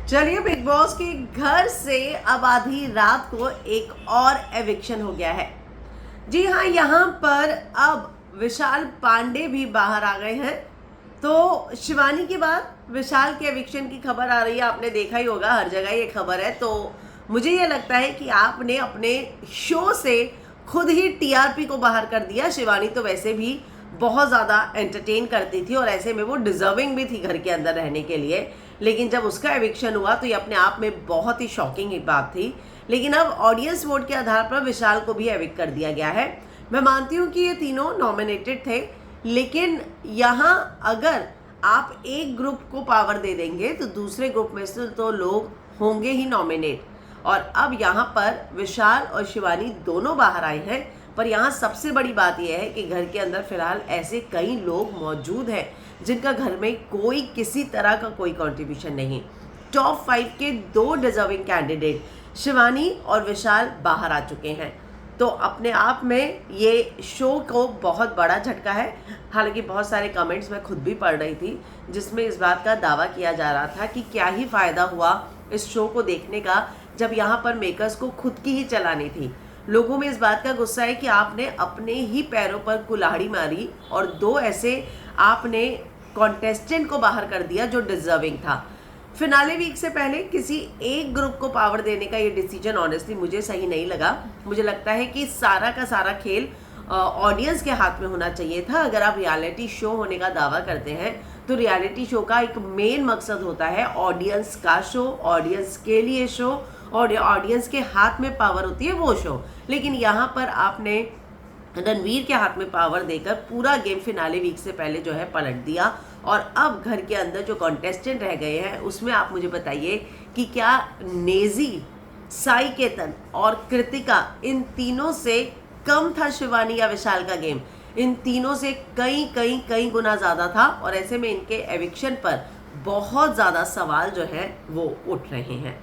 चलिए, big boss के घर से अब आधी रात को एक और एविक्शन हो गया है। जी हाँ, यहाँ पर अब विशाल पांडे भी बाहर आ गए हैं। तो शिवानी के बाद विशाल के एविक्शन की खबर आ रही है। आपने देखा ही होगा, हर जगह ये खबर है। तो मुझे ये लगता है कि आपने अपने शो से खुद ही टीआरपी को बाहर कर दिया। शिवानी तो वैसे भी बहुत ज़्यादा एंटरटेन करती थी और ऐसे में वो डिजर्विंग भी थी घर के अंदर रहने के लिए। लेकिन जब उसका एविक्शन हुआ तो ये अपने आप में बहुत ही शॉकिंग एक बात थी। लेकिन अब ऑडियंस वोट के आधार पर विशाल को भी एविक्ट कर दिया गया है। मैं मानती हूँ कि ये तीनों नॉमिनेटेड थे, लेकिन यहाँ अगर आप एक ग्रुप को पावर दे देंगे तो दूसरे ग्रुप में से तो लोग होंगे ही नॉमिनेट। और अब यहाँ पर विशाल और शिवानी दोनों बाहर आए हैं। पर यहाँ सबसे बड़ी बात यह है कि घर के अंदर फिलहाल ऐसे कई लोग मौजूद हैं जिनका घर में कोई किसी तरह का कोई कंट्रीब्यूशन नहीं। टॉप 5 के 2 डिजर्विंग कैंडिडेट शिवानी और विशाल बाहर आ चुके हैं। तो अपने आप में ये शो को बहुत बड़ा झटका है। हालांकि बहुत सारे कमेंट्स मैं खुद भी पढ़ रही थी जिसमें इस बात का दावा किया जा रहा था कि क्या ही फ़ायदा हुआ इस शो को देखने का जब यहाँ पर मेकर्स को खुद की ही चलानी थी। लोगों में इस बात का गुस्सा है कि आपने अपने ही पैरों पर कुल्हाड़ी मारी और 2 ऐसे आपने कॉन्टेस्टेंट को बाहर कर दिया जो डिजर्विंग था। फिनाले वीक से पहले किसी एक ग्रुप को पावर देने का ये डिसीजन ऑनेस्टली मुझे सही नहीं लगा। मुझे लगता है कि सारा का सारा खेल ऑडियंस के हाथ में होना चाहिए था। अगर आप रियलिटी शो होने का दावा करते हैं तो रियलिटी शो का एक मेन मकसद होता है ऑडियंस का शो, ऑडियंस के लिए शो, और ऑडियंस के हाथ में पावर होती है वो शो। लेकिन यहाँ पर आपने रणवीर के हाथ में पावर देकर पूरा गेम फिनाले वीक से पहले जो है पलट दिया। और अब घर के अंदर जो कॉन्टेस्टेंट रह गए हैं उसमें आप मुझे बताइए कि क्या नेजी, साई केतन और कृतिका, इन तीनों से कम था शिवानी या विशाल का गेम? इन तीनों से कई कई कई गुना ज़्यादा था। और ऐसे में इनके एविक्शन पर बहुत ज़्यादा सवाल जो है वो उठ रहे हैं।